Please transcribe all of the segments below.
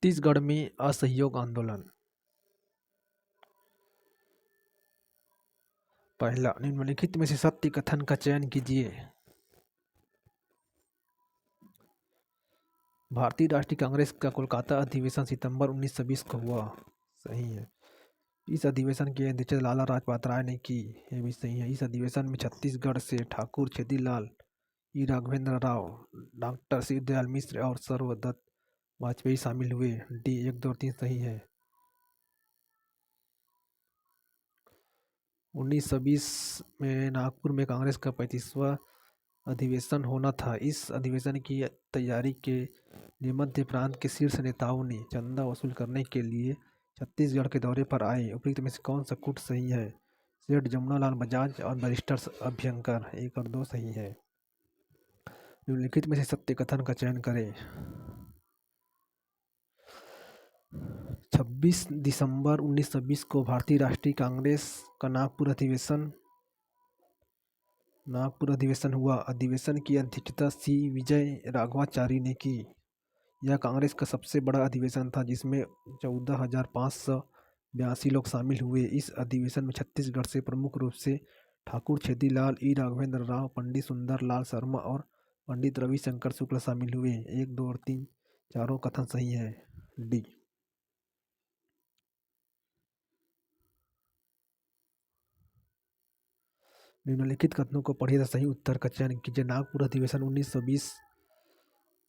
छत्तीसगढ़ में असहयोग आंदोलन। पहला, निम्नलिखित में से सत्य कथन का चयन कीजिए। भारतीय राष्ट्रीय कांग्रेस का कोलकाता अधिवेशन सितंबर 1920 को हुआ। सही है। इस अधिवेशन की अध्यक्षता लाला राजपत राय ने की। ये भी सही है। इस अधिवेशन में छत्तीसगढ़ से ठाकुर छेदीलाल, ई राघवेंद्र राव, डॉक्टर शिवदयाल मिश्र और सर्वदत्त वाजपेयी शामिल हुए। डी 1, 2 और 3 सही है। 1920 में नागपुर में कांग्रेस का 35वां अधिवेशन होना था। इस अधिवेशन की तैयारी के लिए मध्य प्रांत के शीर्ष नेताओं ने चंदा वसूल करने के लिए छत्तीसगढ़ के दौरे पर आए। उपयुक्त में से कौन सा गुट सही है? सेठ जमुनालाल बजाज और बैरिस्टर अभ्यंकर। 1 और 2 सही है। निम्नलिखित में से सत्य कथन का चयन करें। 26 दिसंबर 1920 को भारतीय राष्ट्रीय कांग्रेस का नागपुर अधिवेशन हुआ। अधिवेशन की अध्यक्षता सी विजय राघवाचारी ने की। यह कांग्रेस का सबसे बड़ा अधिवेशन था जिसमें 14,582 लोग शामिल हुए। इस अधिवेशन में छत्तीसगढ़ से प्रमुख रूप से ठाकुर छेदीलाल, ई राघवेंद्र राव, पंडित सुंदर लाल शर्मा और पंडित रविशंकर शुक्ल शामिल हुए। 1, 2 और 3 चारों कथन सही है। डी। निम्नलिखित कथनों को पढ़िए तथा सही उत्तर का चयन कीजिए। नागपुर अधिवेशन 1920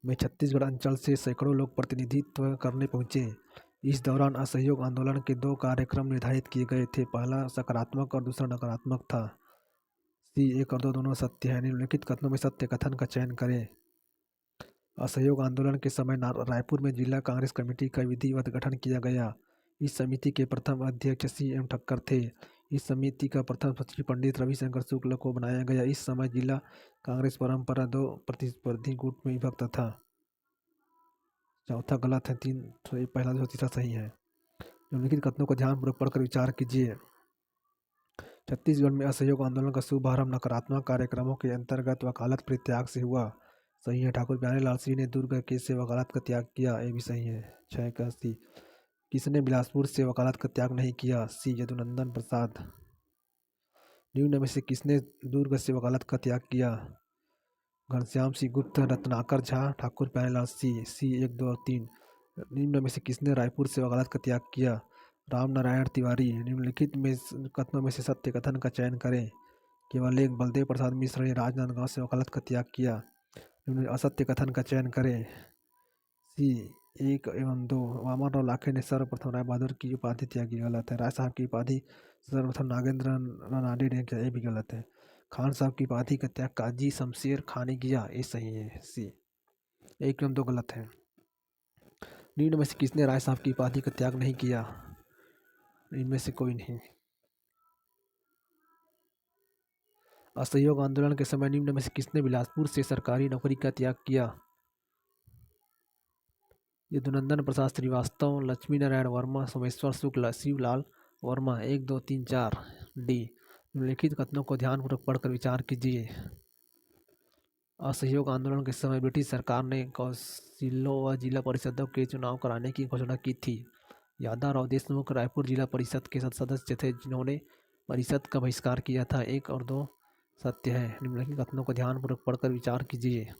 में छत्तीसगढ़ अंचल से सैकड़ों लोग प्रतिनिधित्व करने पहुंचे। इस दौरान असहयोग आंदोलन के 2 कार्यक्रम निर्धारित किए गए थे। पहला सकारात्मक और दूसरा नकारात्मक था। सी 1 और 2 दोनों सत्य है। निम्नलिखित कथनों में सत्य कथन का चयन करें। असहयोग आंदोलन के समय रायपुर में जिला कांग्रेस कमेटी का विधिवत गठन किया गया। इस समिति के प्रथम अध्यक्ष C.M. ठक्कर थे। इस समिति का प्रथम सचिव पंडित रविशंकर शुक्ल को बनाया गया। इस समय जिला कांग्रेस परंपरा 2 प्रतिस्पर्धी गुट में विभक्त था। चौथा गलत है। 3 पहला 2 तीसरा सही है। निम्नलिखित कथनों को ध्यानपूर्वक पढ़कर विचार कीजिए। छत्तीसगढ़ में असहयोग आंदोलन का शुभारंभ नकारात्मक कार्यक्रमों के अंतर्गत वकालत परित्याग से हुआ। सही है। ठाकुर प्यारेलाल सिंह ने दुर्ग के से वकालत का त्याग किया। ये भी सही है। 6 का सी। किसने बिलासपुर से वकालत का त्याग नहीं किया? सी यदुनंदन प्रसाद। निम्न में से किसने दुर्ग से वकालत का त्याग किया? घनश्याम सिंह गुप्त, रत्नाकर झा, ठाकुर प्यारेलाल सिंह। सी 1, 2 और 3। निम्न में से किसने रायपुर से वकालत का त्याग किया? राम नारायण तिवारी। निम्नलिखित में कथनों में से सत्य कथन का चयन करें। केवल एक, बलदेव प्रसाद मिश्र ने राजनांदगांव से वकालत का त्याग किया। असत्य कथन का चयन करें। सी 1 एवं 2, वामनराव लाखे ने सर्वप्रथम राय बहादुर की उपाधि त्यागी। गलत है। राय साहब की उपाधि सर्वप्रथम नागेंद्र रानाडे ने किया। ये भी गलत है। खान साहब की उपाधि का त्याग काजी शमशेर खान ने किया। ये सही है। सी 1 एवं 2 गलत है। निम्न में से किसने राय साहब की उपाधि का त्याग नहीं किया? इनमें से कोई नहीं। असहयोग आंदोलन के समय निम्न में से किसने बिलासपुर से सरकारी नौकरी का त्याग किया? यदुनंदन प्रसाद श्रीवास्तव, लक्ष्मी नारायण वर्मा, सोमेश्वर शुक्ल, शिवलाल वर्मा। 1, 2, 3, 4। डी। निम्नलिखित कथनों को ध्यानपूर्वक पढ़कर विचार कीजिए। असहयोग आंदोलन के समय ब्रिटिश सरकार ने कौंसिलों व जिला परिषदों के चुनाव कराने की घोषणा की थी। यादवराव देशमुख रायपुर जिला परिषद के सदस्य थे जिन्होंने परिषद का बहिष्कार किया था। 1 और 2 सत्य है। निम्नलिखित कथनों को ध्यानपूर्वक पढ़कर विचार कीजिए।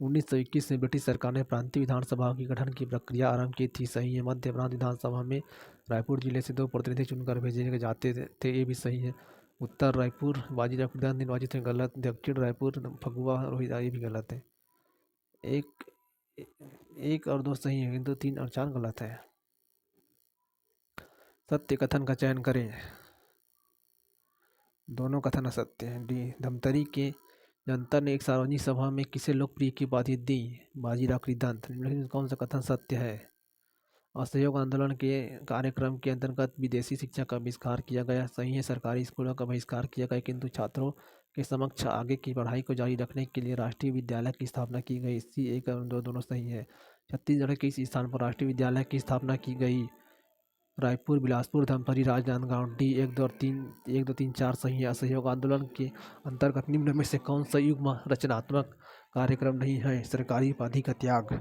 1921 में ब्रिटिश सरकार ने प्रांतीय विधानसभाओं की गठन की प्रक्रिया आरंभ की थी। सही है। मध्य प्रांत विधानसभा में रायपुर जिले से 2 प्रतिनिधि चुनकर भेजे जाते थे। ये भी सही है। उत्तर रायपुर बाजीराव प्रधान निर्वाचित है। गलत। दक्षिण रायपुर फगुआ रोहित। ये भी गलत है। 1 और 2 सही है किंतु 3 और 4 गलत है। सत्य कथन का चयन करें। दोनों कथन असत्य हैं। डी। धमतरी के जनता ने एक सार्वजनिक सभा में किसे लोकप्रिय की उपाधि दी? बाजीराव कृदंत। निम्नलिखित कौन सा कथन सत्य है? असहयोग आंदोलन के कार्यक्रम के अंतर्गत विदेशी शिक्षा का बहिष्कार किया गया। सही है। सरकारी स्कूलों का बहिष्कार किया गया किंतु छात्रों के समक्ष आगे की पढ़ाई को जारी रखने के लिए राष्ट्रीय विद्यालय की स्थापना की गई। सी 1 और 2 दोनों सही है। छत्तीसगढ़ के इस स्थान पर राष्ट्रीय विद्यालय की स्थापना की गई? रायपुर, बिलासपुर, धमतरी, राजनांदगांव। डी 1, 2 और 3 1, 2, 3, 4 सही है। असहयोग आंदोलन के अंतर्गत निम्न में से कौन सा युग्म रचनात्मक कार्यक्रम नहीं है सरकारी उपाधि का त्याग।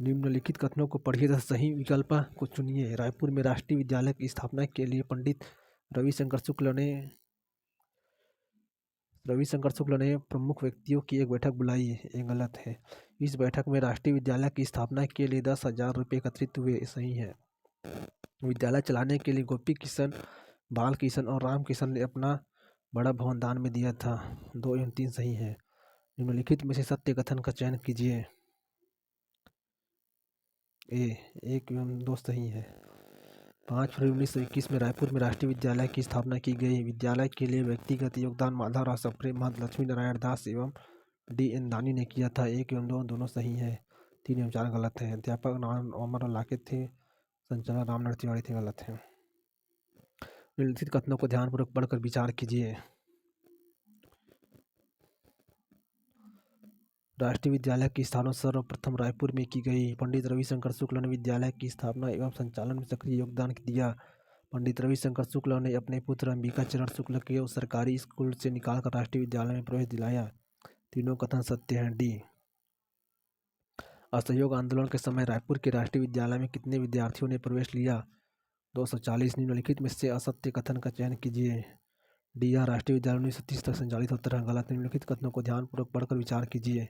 निम्नलिखित कथनों को पढ़िए तथा सही विकल्प को चुनिए। रायपुर में राष्ट्रीय विद्यालय की स्थापना के लिए पंडित रविशंकर शुक्ल ने प्रमुख व्यक्तियों की एक बैठक बुलाई। ये गलत है। इस बैठक में राष्ट्रीय विद्यालय की स्थापना के लिए 10,000 रुपये एकत्रित हुए। सही है। विद्यालय चलाने के लिए गोपी किशन, बाल किशन और राम किशन ने अपना बड़ा भवन दान में दिया था। 2 एवं 3 सही है। निम्नलिखित में से सत्य कथन का चयन कीजिए। ए 1 एवं 2 सही है। 5 फरवरी 1921 में रायपुर में राष्ट्रीय विद्यालय की स्थापना की गई। विद्यालय के लिए व्यक्तिगत योगदान माधवराव सप्रे, महंत लक्ष्मी नारायण दास एवं D.N. दानी ने किया था। 1 एवं 2 दोनों सही है। 3 एवं 4 गलत है। अध्यापक नाम अमर लाके थे, संचालक रामनाथ तिवारी थे। गलत है। निम्नलिखित कथनों को ध्यानपूर्वक पढ़कर विचार कीजिए। राष्ट्रीय विद्यालय की स्थापना सर्वप्रथम रायपुर में की गई। पंडित रविशंकर शुक्ल ने विद्यालय की स्थापना एवं संचालन में सक्रिय योगदान दिया। पंडित रविशंकर शुक्ल ने अपने पुत्र अंबिका चरण शुक्ल के उस सरकारी स्कूल से निकालकर राष्ट्रीय विद्यालय में प्रवेश दिलाया। तीनों कथन सत्य हैं। डी। असहयोग आंदोलन के समय रायपुर के राष्ट्रीय विद्यालय में कितने विद्यार्थियों ने प्रवेश लिया? 240। निम्नलिखित में से असत्य कथन का चयन कीजिए। डी। राष्ट्रीय विद्यालय 1930 तक संचालित होता रहा। गलत। निम्नलिखित कथनों को ध्यानपूर्वक पढ़कर विचार कीजिए।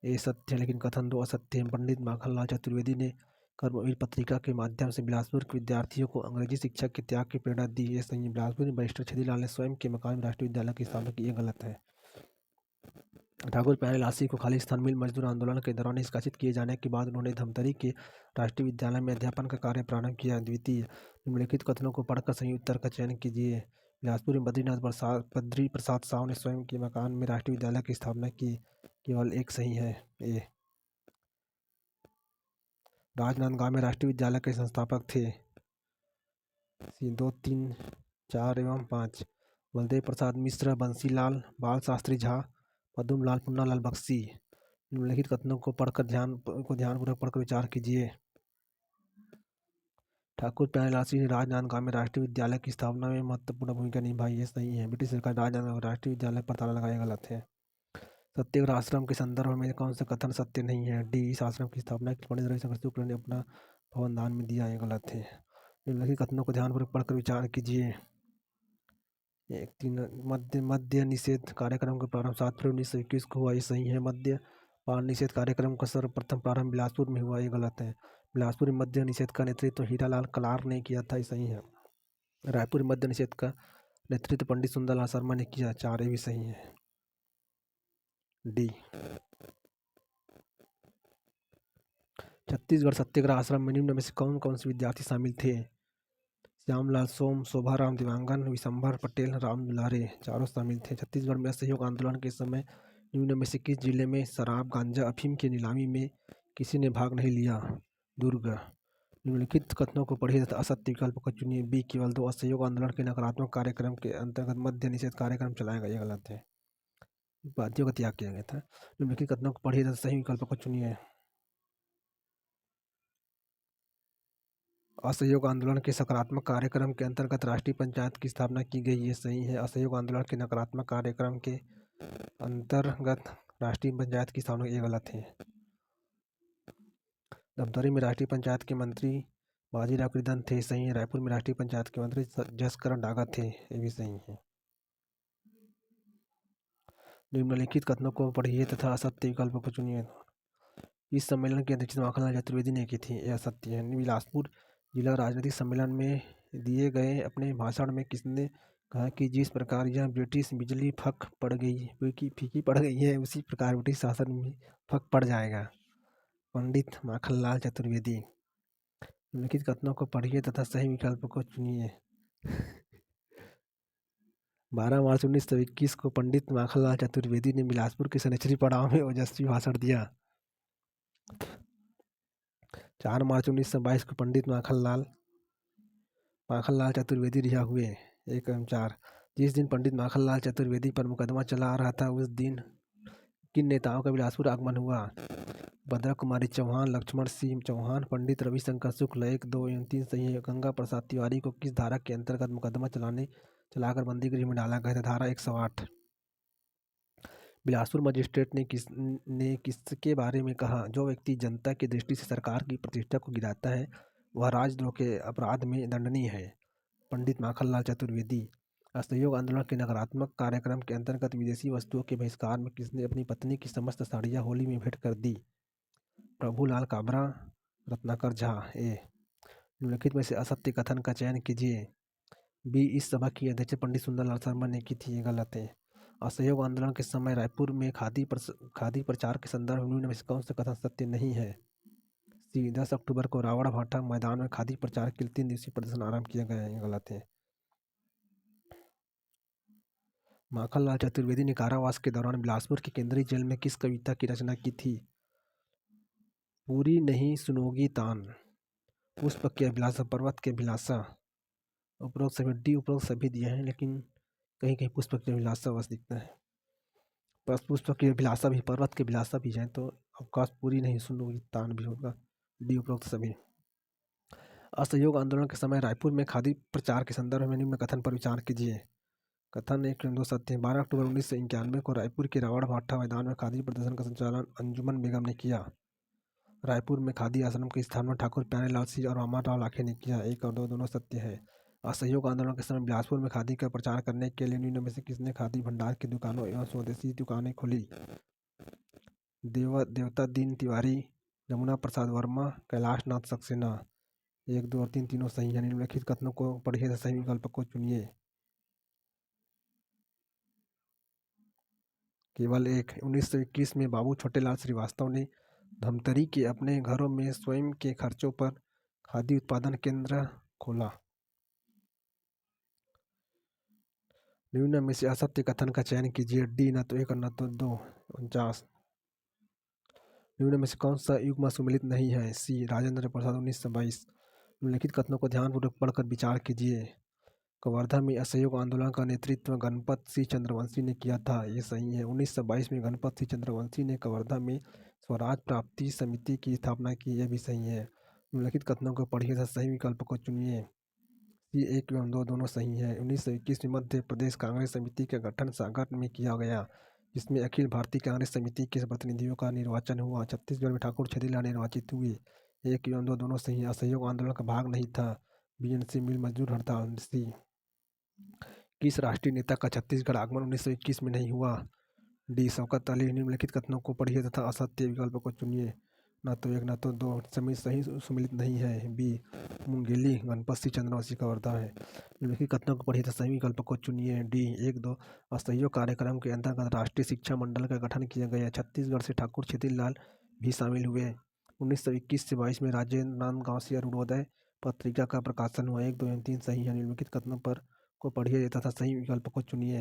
ये सत्य है लेकिन कथन 2 असत्य है। पंडित माखनलाल चतुर्वेदी ने कर्मवीर पत्रिका के माध्यम से बिलासपुर के विद्यार्थियों को अंग्रेजी शिक्षा के त्याग की प्रेरणा दी। ये सही है। बिलासपुर में बैरिस्टर छेदीलाल ने स्वयं के मकान में राष्ट्रीय विद्यालय की स्थापना की। ये गलत है। ठाकुर प्यारेलाल सिंह को खालिस्तान मिल मजदूर आंदोलन के दौरान निष्कासित किए जाने के बाद उन्होंने धमतरी के राष्ट्रीय विद्यालय में अध्यापन का कार्य प्रारंभ किया। द्वितीय। निम्नलिखित कथनों को पढ़कर सही उत्तर का चयन कीजिए। बिलासपुर में बद्री प्रसाद साहू ने स्वयं के मकान में राष्ट्रीय विद्यालय की स्थापना की। केवल 1 सही है। ए। राजनांदगांव में राष्ट्रीय विद्यालय के संस्थापक थे। 2, 3, 4 एवं 5। बलदेव प्रसाद मिश्र, बंसीलाल बाल शास्त्री झा, पद्मलाल पुन्नालाल बख्शी। निम्नलिखित कथनों को ध्यानपूर्वक पढ़कर विचार कीजिए। ठाकुर प्यारेलाल सिंह ने राजनांदगांव में राष्ट्रीय विद्यालय की स्थापना में महत्वपूर्ण भूमिका निभाई। ये सही है। ब्रिटिश सरकार राजनांदगांव राष्ट्रीय विद्यालय पर ताला लगाया। गलत है। सत्याग्रह आश्रम के संदर्भ में कौन सा कथन सत्य नहीं है? डी। इस आश्रम की स्थापना पंडित रविशंकर शुक्ल ने अपना भवन दान में दिया। ये गलत है। निम्नलिखित कथनों को ध्यानपूर्वक पढ़कर विचार कीजिए। 3 मद्य निषेध कार्यक्रम का प्रारंभ 7 फरवरी 1921 को हुआ। ये सही है। मद्य पान निषेध कार्यक्रम का सर्वप्रथम प्रारंभ बिलासपुर में हुआ। ये गलत है। बिलासपुर में मद्य निषेध का नेतृत्व हीरालाल कलार ने किया था। ये सही है। रायपुर में मद्य निषेध का नेतृत्व पंडित सुंदरलाल शर्मा ने किया। 4 भी सही है। डी। छत्तीसगढ़ सत्याग्रह आश्रम में निम्न में से कौन कौन से विद्यार्थी शामिल थे? श्यामलाल सोम, शोभाराम दिवांगन, विशंभर पटेल, राम दुलारे। चारों शामिल थे। छत्तीसगढ़ में असहयोग आंदोलन के समय निम्न में से किस जिले में शराब, गांजा, अफीम की नीलामी में किसी ने भाग नहीं लिया? दुर्ग। निम्नलिखित कथनों को पढ़िए तथा असत्य विकल्प को चुनिए। बी। केवल 2। असहयोग आंदोलन के नकारात्मक कार्यक्रम के अंतर्गत मद्य निषेध कार्यक्रम चलाया गया। गलत है। वाद्यों का त्याग किया गया था। निम्नलिखित कथनों को पढ़िए तथा सही विकल्प को चुनिए। असहयोग आंदोलन के सकारात्मक कार्यक्रम के अंतर्गत राष्ट्रीय पंचायत की स्थापना की गई। ये सही है। असहयोग आंदोलन के नकारात्मक कार्यक्रम के अंतर्गत राष्ट्रीय पंचायत की स्थापना। ये गलत है। धमतरी में राष्ट्रीय पंचायत के मंत्री बाजीराव कृदन थे। सही है। रायपुर में राष्ट्रीय पंचायत के मंत्री जसकरण डागा थे। ये भी सही है। निम्नलिखित कथनों को पढ़िए तथा असत्य विकल्प को चुनिए। इस सम्मेलन की अध्यक्षता माखनलाल चतुर्वेदी ने की थी। यह सत्य है। बिलासपुर जिला राजनीतिक सम्मेलन में दिए गए अपने भाषण में किसने कहा कि जिस प्रकार यह ब्रिटिश बिजली फीकी पड़ गई है उसी प्रकार ब्रिटिश शासन भी फक पड़ जाएगा? पंडित माखनलाल चतुर्वेदी। निम्नलिखित कथनों को पढ़िए तथा सही विकल्प को चुनिए। 12 मार्च 1921 को पंडित माखनलाल चतुर्वेदी ने बिलासपुर के शनिचरी पड़ाव में ओजस्वी भाषण दिया। 4 मार्च 1922 को पंडित माखनलाल चतुर्वेदी रिहा हुए। 1 एवं 4। जिस दिन पंडित माखनलाल चतुर्वेदी पर मुकदमा चला आ रहा था उस दिन किन नेताओं का बिलासपुर आगमन हुआ? भद्रा कुमारी चौहान, लक्ष्मण सिंह चौहान, पंडित रविशंकर शुक्ल। 1, 2 एवं 3 सही है। गंगा प्रसाद तिवारी को किस धारा के अंतर्गत मुकदमा चलाकर बंदी गृह में डाला गया था? धारा 108। बिलासपुर मजिस्ट्रेट ने किसके बारे में कहा? जो व्यक्ति जनता की दृष्टि से सरकार की प्रतिष्ठा को गिराता है वह राजद्रोह के अपराध में दंडनीय है। पंडित माखनलाल चतुर्वेदी। असहयोग आंदोलन के नकारात्मक कार्यक्रम के अंतर्गत विदेशी वस्तुओं के बहिष्कार में किसने अपनी पत्नी की समस्त साड़ियाँ होली में भेंट कर दी? प्रभुलाल काबरा, रत्नाकर झा। ए, निम्नलिखित में से असत्य कथन का चयन कीजिए। बी, इस सभा की अध्यक्ष पंडित सुंदरलाल शर्मा ने की थी। ये गलत है। असहयोग आंदोलन के समय रायपुर में खादी प्रचार के संदर्भ में निम्न में से कौन सा कथन सत्य नहीं है? सी, 10 अक्टूबर को रावण भाटा मैदान में खादी प्रचार के लिए 3 दिवसीय प्रदर्शन आरंभ किया गया है। ये गलत है। माखनलाल चतुर्वेदी ने कारावास के दौरान बिलासपुर के केंद्रीय जेल में किस कविता की रचना की थी? पूरी नहीं सुनोगी तान, पुष्प के अभिलाषा, पर्वत के अभिलाषा। उपरोक्त सभी दिए हैं लेकिन कहीं कहीं पुष्प की अभिलाषा बस दिखता है। पुष्प की अभिलाषा भी, पर्वत की अभिलाषा भी है तो अवकाश पूरी नहीं सुनोगी तान भी होगा। डी, उपरोक्त सभी। असहयोग आंदोलन के समय रायपुर में खादी प्रचार के संदर्भ में निम्न कथन पर विचार कीजिए। कथन 1 एवं 2 सत्य है। 12 अक्टूबर 1991 को रायपुर के रावण भाटा मैदान में खादी प्रदर्शन का संचालन अंजुमन बेगम ने किया। रायपुर में खादी आश्रम की स्थापना ठाकुर प्यारेलाल सिंह और रामाराव लाखे ने किया। 1 और 2 दोनों सत्य है। असहयोग आंदोलन के समय बिलासपुर में खादी का प्रचार करने के लिए निम्न में से किसने खादी भंडार की दुकानों एवं स्वदेशी दुकानें खोली? देवता दीन तिवारी, यमुना प्रसाद वर्मा, कैलाश नाथ सक्सेना। 1, 2 और 3 तीनों सही है। निम्नलिखित कथनों को पढ़िए तथा सही विकल्प को चुनिए। केवल एक। 1921 में बाबू छोटेलाल श्रीवास्तव ने धमतरी के अपने घरों में स्वयं के खर्चों पर खादी उत्पादन केंद्र खोला। निम्न में से असत्य कथन का चयन कीजिए। डी, न तो 1 और न तो 2। 49। निम्न में से कौन सा युग्म सुमेलित नहीं है? सी, राजेंद्र प्रसाद 1922। निम्नलिखित कथनों को ध्यानपूर्वक पढ़कर विचार कीजिए। कवर्धा में असहयोग आंदोलन का नेतृत्व गणपत सिंह चंद्रवंशी ने किया था। ये सही है। 1922 में गणपत सिंह चंद्रवंशी ने कवर्धा में स्वराज प्राप्ति समिति की स्थापना की। यह भी सही है। निम्नलिखित कथनों को पढ़िए तथा सही विकल्प को चुनिए। सी, 1 एवं 2 दोनों सही है। 1921 में मध्य प्रदेश कांग्रेस समिति का गठन सागर में किया गया जिसमें अखिल भारतीय कांग्रेस समिति के प्रतिनिधियों का निर्वाचन हुआ। छत्तीसगढ़ में ठाकुर छेदीलाल निर्वाचित हुए। 1 एवं 2 दोनों सही है। असहयोग आंदोलन का भाग नहीं था। बीएनसी मिल मजदूर हड़ताल। सी, किस राष्ट्रीय नेता का छत्तीसगढ़ आगमन 1921 में नहीं हुआ? डी, शौकत अली। निम्नलिखित कथनों को पढ़िए तथा असत्य विकल्प को चुनिए। न तो 1 न तो 2 सही सुमिलित नहीं है। बी, मुंगेली गणपत सिंह चंद्रवंशी कवर्धा है। निम्नलिखित कथनों को पढ़िए तथा सही विकल्प को चुनिए। डी, 1, 2 असहयोग कार्यक्रम के अंतर्गत राष्ट्रीय शिक्षा मंडल का गठन किया गया। छत्तीसगढ़ से ठाकुर छेदीलाल भी शामिल हुए। 1921 से 22 में राजेंद्र नांदगांव से अरुणोदय पत्रिका का प्रकाशन हुआ। 1, 2 एवं 3 सही है। निम्नलिखित कथनों पर को पढ़िए तथा सही विकल्प को चुनिए।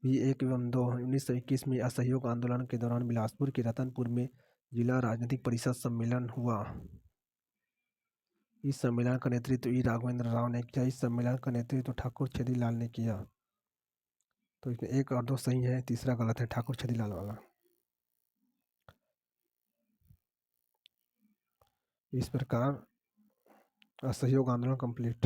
भी 1 एवं 2। 1921 में असहयोग आंदोलन के दौरान बिलासपुर के रतनपुर में जिला राजनीतिक परिषद सम्मेलन हुआ। इस सम्मेलन का नेतृत्व ई राघवेंद्र राव ने किया। इस सम्मेलन का नेतृत्व ठाकुर छेदीलाल ने किया। तो इसमें 1 और 2 सही है, तीसरा गलत है ठाकुर छेदीलाल वाला। इस प्रकार असहयोग आंदोलन कंप्लीट।